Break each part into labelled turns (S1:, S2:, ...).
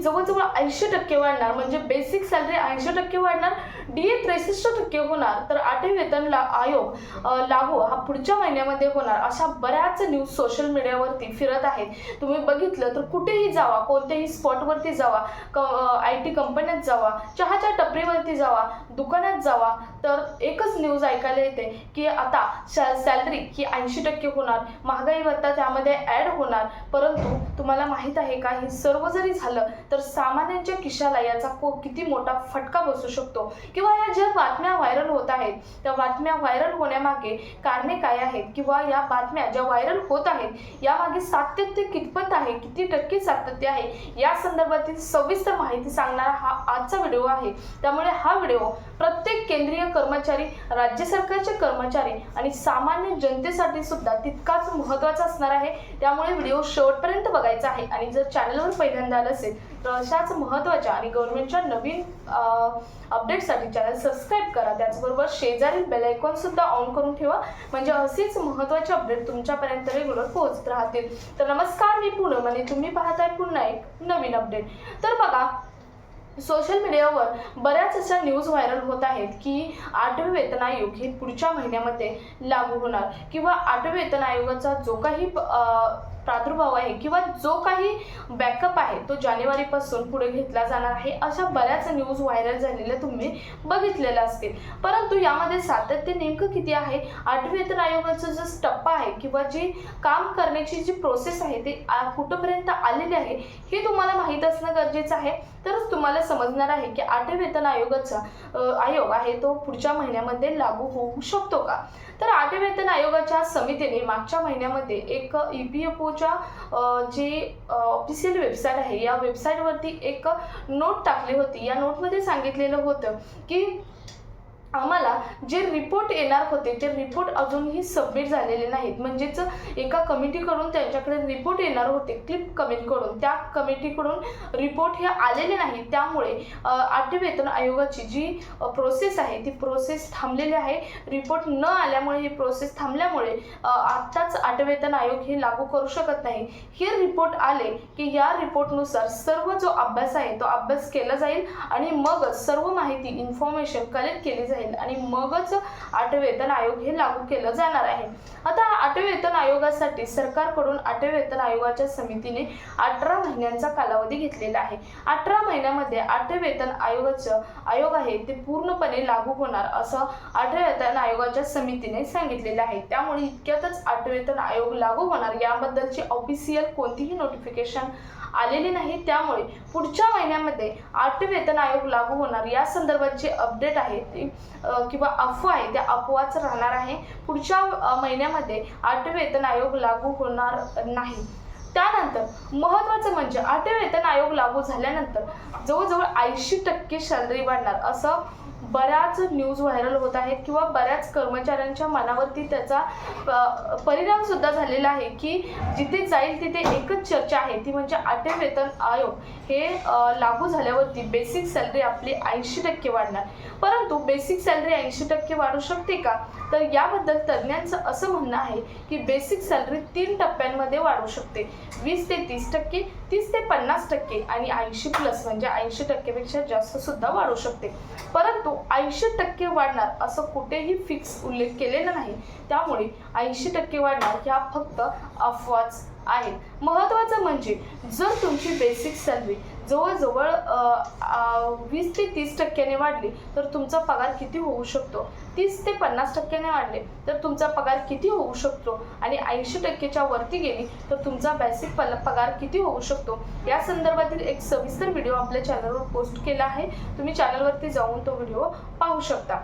S1: जवळजवळ 80% वाढणार, म्हणजे बेसिक सॅलरी 80% वाढणार, DA 63% होणार, तर 8वे वेतन आयोग लागू हा पुढच्या महिन्यामध्ये होणार. अशा बऱ्याच न्यूज सोशल मीडियावरती फिरत आहेत. तुम्ही बघितलं तर कुठेही जावा, कोणत्याही स्पॉटवरती जावा, IT कंपन्यात जावा, चहाच्या टपरीवरती जावा, दुकानात जावा, तर एकच न्यूज ऐकायला येते की आता सॅलरी ही 80% होणार, महागाई भत्ता त्यामध्ये ॲड होणार. परंतु तुम्हाला माहीत आहे का, हे सर्व जरी झालं तर सामान्यांच्या खिशाला याचा किती मोठा फटका बसू शकतो, किंवा या ज्या बातम्या व्हायरल होत आहेत त्या बातम्या व्हायरल होण्यामागे कारणे काय आहेत, किंवा या बातम्या ज्या व्हायरल होत आहेत यामागे सातत्य कितपत आहे, किती टक्के सातत्य आहे, या संदर्भातील सविस्तर माहिती सांगणारा हा आजचा व्हिडिओ आहे. त्यामुळे हा व्हिडिओ प्रत्येक केंद्रीय कर्मचारी, राज्य सरकारचे कर्मचारी आणि सामान्य जनतेसाठी सुद्धा तितकाच महत्त्वाचा असणार आहे. त्यामुळे व्हिडिओ शेवटपर्यंत बघायचा आहे. आणि जर चॅनलवर पहिल्यांदा आलं असेल तर अशाच महत्त्वाच्या आणि गव्हर्नमेंटच्या नवीन अपडेटसाठी चॅनल सबस्क्राईब करा. त्याचबरोबर शेजारील बेल आयकॉन सुद्धा ऑन करून ठेवा, म्हणजे असेच महत्त्वाचे अपडेट तुमच्यापर्यंत रेग्युलर पोहोचत राहतील. तर नमस्कार, मी पूनम आणि तुम्ही पाहताय पुन्हा एक नवीन अपडेट. तर बघा, सोशल मीडियावर बऱ्याच अशा न्यूज व्हायरल होत आहेत की 8वे वेतन आयोग हे पुढच्या महिन्यामध्ये लागू होणार, किंवा 8वे वेतन आयोगाचा जो काही प्रादुर्भाव आहे किंवा जो काही बॅकअप आहे तो जानेवारीपासून पुढे घेतला जाणार आहे. अशा बऱ्याच न्यूज व्हायरल झालेल्या तुम्ही बघितलेल्या असतील. परंतु यामध्ये सातत्य नेमकं किती आहे, 8वे वेतन आयोगाचा जो टप्पा आहे किंवा जी काम करण्याची जी प्रोसेस आहे ते कुठंपर्यंत आलेली आहे हे तुम्हाला माहीत असणं गरजेचं आहे. तरच तुम्हाला समजणार आहे की 8वे वेतन आयोगाचा आयोग आहे तो पुढच्या महिन्यामध्ये लागू होऊ शकतो का. तर 8वे वेतन आयोगाच्या समितीने मागच्या महिन्यामध्ये एक EPFOच्या जी ऑफिशियल वेबसाईट आहे या वेबसाईटवरती एक नोट टाकली होती. या नोटमध्ये सांगितलेलं होतं की आम्हाला जे रिपोर्ट येणार होते ते रिपोर्ट अजूनही सबमिट झालेले नाहीत. म्हणजेच एका कमिटीकडून त्यांच्याकडे रिपोर्ट येणार होते, क्लिप कमिटीकडून, त्या कमिटीकडून रिपोर्ट हे आलेले नाही. त्यामुळे 8वे वेतन आयोगाची जी प्रोसेस आहे ती प्रोसेस थांबलेली आहे. रिपोर्ट न आल्यामुळे ही प्रोसेस थांबल्यामुळे आत्ताच 8वे वेतन आयोग हे लागू करू शकत नाही. हे रिपोर्ट आले की या रिपोर्टनुसार सर्व जो अभ्यास आहे तो अभ्यास केला जाईल आणि मगच सर्व माहिती इन्फॉर्मेशन कलेक्ट केली जाईल आणि मगच 8वे वेतन आयोग हे लागू केलं जाणार आहे. आता 8वे वेतन आयोगासाठी सरकारकडून 8वे वेतन आयोगाच्या समितीने 18 महिन्यांचा कालावधी घेतलेला आहे. 18 महिन्यामध्ये 8वे वेतन आयोग आहे ते पूर्णपणे लागू होणार असं 8वे वेतन आयोगाच्या समितीने सांगितलेलं आहे. त्यामुळे इतक्यातच 8वे वेतन आयोग लागू होणार याबद्दलची ऑफिशियल कोणतीही नोटिफिकेशन आलेली नाही. त्यामुळे पुढच्या महिन्यामध्ये 8वे वेतन आयोग लागू होणार या संदर्भाची अपडेट आहे ती किंवा अफवा आहे त्या अफवाच राहणार आहे. पुढच्या महिन्यामध्ये 8वे वेतन आयोग लागू होणार नाही. त्यानंतर महत्त्वाचं म्हणजे 8वे वेतन आयोग लागू झाल्यानंतर जवळजवळ 80% सॅलरी वाढणार असं बऱ्याच न्यूज व्हायरल होत आहेत, किंवा बऱ्याच कर्मचाऱ्यांच्या मनावरती त्याचा परिणाम सुद्धा झालेला आहे की जिथे जाईल तिथे एकच चर्चा आहे ती म्हणजे 8वे वेतन आयोग हे लागू झाल्यावरती बेसिक सॅलरी आपली 80% वाढणार. परंतु बेसिक सॅलरी 80% वाढू शकते का, तर याबद्दल तज्ज्ञांचं असं म्हणणं आहे की बेसिक सॅलरी 3 टप्प्यांमध्ये वाढू शकते. 20 ते 30%, 30 ते 50% आणि 80+ म्हणजे 80% पेक्षा जास्त सुद्धा वाढू शकते. परंतु 80% वाढणार असं कुठेही फिक्स उल्लेख केलेला नाही. त्यामुळे 80% वाढणार ह्या फक्त अफवाच आहेत. महत्त्वाचं म्हणजे जर तुमची बेसिक सॅलरी जवळजवळ 20 ते 30% वाढली तर तुमचा पगार किती होऊ शकतो, 30 ते 50% वाढले तर तुमचा पगार किती होऊ शकतो, आणि 80%च्या वरती गेली तर तुमचा बेसिक पगार किती होऊ शकतो, या संदर्भातील एक सविस्तर व्हिडिओ आपल्या चॅनलवर पोस्ट केला आहे. तुम्ही चॅनलवरती जाऊन तो व्हिडिओ पाहू शकता.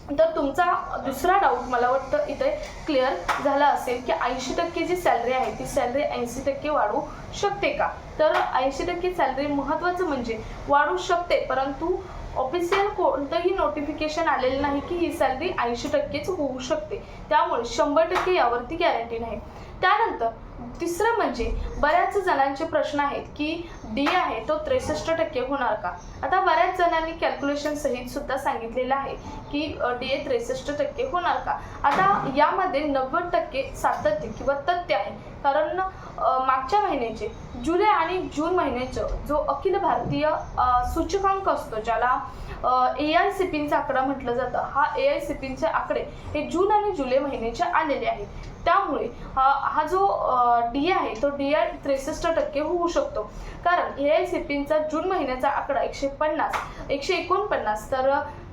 S1: तर तुमचा दुसरा डाऊट मला वाटतं इथे क्लिअर झाला असेल की 80% जी सॅलरी आहे ती सॅलरी 80% वाढू शकते का. तर 80% सॅलरी महत्त्वाचं म्हणजे वाढू शकते, परंतु ऑफिशियल कोणतंही नोटिफिकेशन आलेलं नाही की ही सॅलरी 80%च होऊ शकते. त्यामुळे 100% यावरती गॅरंटी नाही. त्यानंतर तिसरं म्हणजे बऱ्याच जणांचे प्रश्न आहेत की DA आहे तो 63% होणार का. आता बऱ्याच जणांनी कॅल्क्युलेशन सहित सुद्धा सांगितलेलं आहे की DA 63% होणार का. आता यामध्ये 90% सातत्य किंवा तथ्य आहे. कारण मागच्या महिन्याचे जुलै आणि जून महिन्याचं जो अखिल भारतीय सूचकांक असतो ज्याला AICPचा आकडा म्हटलं जातं, हा AICPचे आकडे हे जून आणि जुलै महिन्याचे आलेले आहेत. त्यामुळे हा जो DA आहे तो DA 63% होऊ शकतो. कारण AICPचा जून महिन्याचा आकडा 149 तर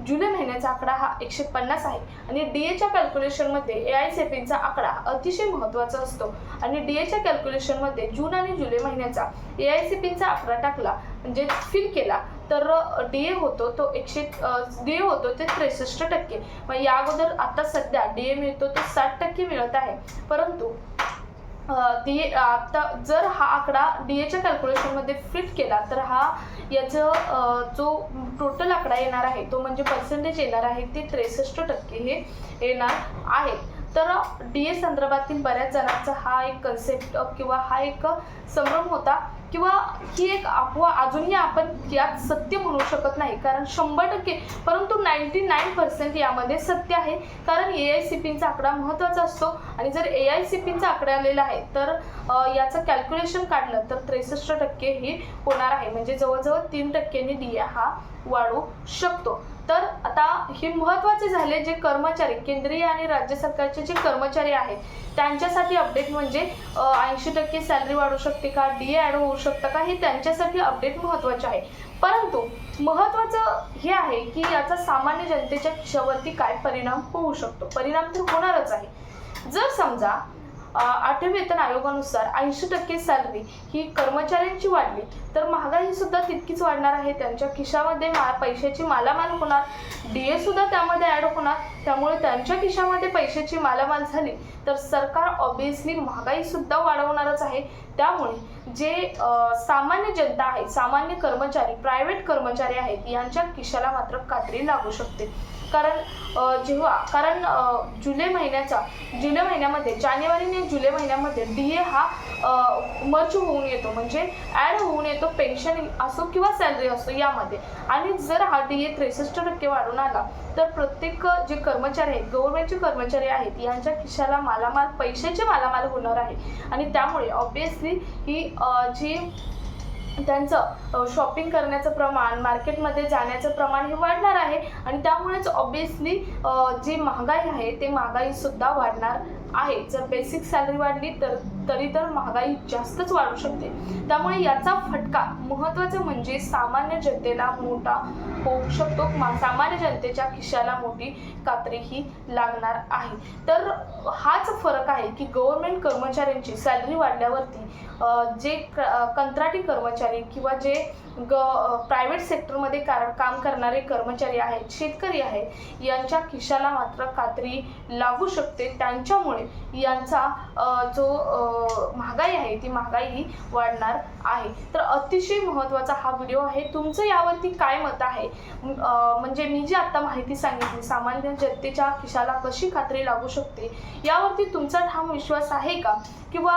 S1: जुलै महिन्याचा आकडा हा 150 आहे. आणि DAच्या कॅल्क्युलेशनमध्ये AICPचा आकडा अतिशय महत्त्वाचा असतो. आणि DAच्या कॅल्क्युलेशनमध्ये जून आणि जुलै महिन्याचा AICPचा आकडा टाकला म्हणजे फिल केला तर DA होतो तो 63%. मग या अगोदर आता सध्या DA मिळतो तो 60% मिळत आहे. परंतु आता जर हा आकडा DAच्या कॅल्क्युलेशनमध्ये फिट केला तर याचं जो टोटल आकडा येणार आहे तो म्हणजे पर्सेंटेज येणार आहे ते 63% हे येणार आहे. तर DA संदर्भातील बऱ्याच जणांचा हा एक कन्सेप्ट किंवा हा एक संभ्रम होता किंवा ही एक अफवा अजूनही आपण यात सत्य म्हणू शकत नाही. कारण 100% परंतु 99% यामध्ये सत्य आहे. कारण AICPचा आकडा महत्त्वाचा असतो आणि जर AICPचा आकडा आलेला आहे तर याचं कॅल्क्युलेशन काढलं तर 63% हे होणार आहे. म्हणजे जवळजवळ 3% DA हा वाढू शकतो. तर आता हे महत्त्वाचे झाले जे कर्मचारी केंद्रीय आणि राज्य सरकारचे जे कर्मचारी आहेत त्यांच्यासाठी अपडेट म्हणजे 80% सॅलरी वाढू शकते का, DA ॲड होऊ शकतं का, हे त्यांच्यासाठी अपडेट महत्त्वाचे आहे. परंतु महत्त्वाचं हे आहे की याचा सामान्य जनतेच्या खिशावरती काय परिणाम होऊ शकतो. परिणाम तर होणारच आहे. जर समजा 8व्या वेतन आयोगानुसार 80% सॅलरी ही कर्मचाऱ्यांची वाढली तर महागाई सुद्धा तितकीच वाढणार आहे. त्यांच्या खिशामध्ये पैशाची मालामाल होणार, DA सुद्धा त्यामध्ये ॲड होणार. त्यामुळे त्यांच्या खिशामध्ये पैशाची मालामाल झाली तर सरकार ऑब्वियसली महागाई सुद्धा वाढवणारच आहे. त्यामुळे जे सामान्य जनता आहे, सामान्य कर्मचारी, प्रायव्हेट कर्मचारी आहेत यांच्या खिशाला मात्र कात्री लागू शकते. कारण जुलै महिन्यामध्ये जानेवारी आणि जुलै महिन्यामध्ये DA हा मर्ज होऊन येतो म्हणजे ॲड होऊन येतो, पेन्शन असो किंवा सॅलरी असो यामध्ये. आणि जर हा DA 63% वाढून आला तर प्रत्येक जे कर्मचारी आहेत, गव्हर्नमेंटचे कर्मचारी आहेत यांच्या खिशाला पैशाचे मालामाल होणार आहे. आणि त्यामुळे ऑब्वियसली ही जी त्यांचं शॉपिंग करण्याचं प्रमाण, मार्केटमध्ये जाण्याचं प्रमाण हे वाढणार आहे. आणि त्यामुळेच ऑब्वियसली जी महागाई आहे ते महागाई सुद्धा वाढणार आहे. जर बेसिक सॅलरी वाढली तरी महागाई जास्तच वाढू शकते. त्यामुळे याचा फटका महत्त्वाचं म्हणजे सामान्य जनतेला मोठा होऊ शकतो. सामान्य जनतेच्या खिशाला मोठी कात्री ही लागणार आहे. तर हाच फरक आहे की गव्हर्नमेंट कर्मचाऱ्यांची सॅलरी वाढल्यावरती जे कंत्राटी कर्मचारी किंवा जे प्रायव्हेट सेक्टरमध्ये काम करणारे कर्मचारी आहेत, शेतकरी आहेत यांच्या खिशाला मात्र कात्री लागू शकते. त्यांच्यामुळे यांचा जो महागाई आहे ती महागाई वाढणार आहे. तर अतिशय महत्त्वाचा हा व्हिडिओ आहे. तुमचं यावरती काय मत आहे? म्हणजे मी जी आता माहिती सांगितली सामान्य जनतेच्या खिशाला कशी कात्री लागू शकते यावरती तुमचा ठाम विश्वास आहे का? किंवा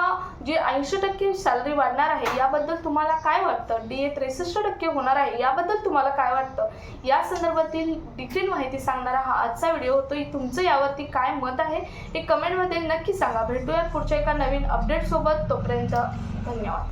S1: जे 80% सॅलरी वाढणार आहे याबद्दल तुम्हाला काय वाटतं? DA 63% होणार आहे याबद्दल तुम्हाला काय वाटतं? या संदर्भातील डिटेल माहिती सांगणारा हा आजचा व्हिडिओ होतो. तुमचं यावरती काय मत आहे हे कमेंटमध्ये नक्की सांगा. भेटूया पुढच्या एका नवीन अपडेट सोबत. तोपर्यंत धन्यवाद.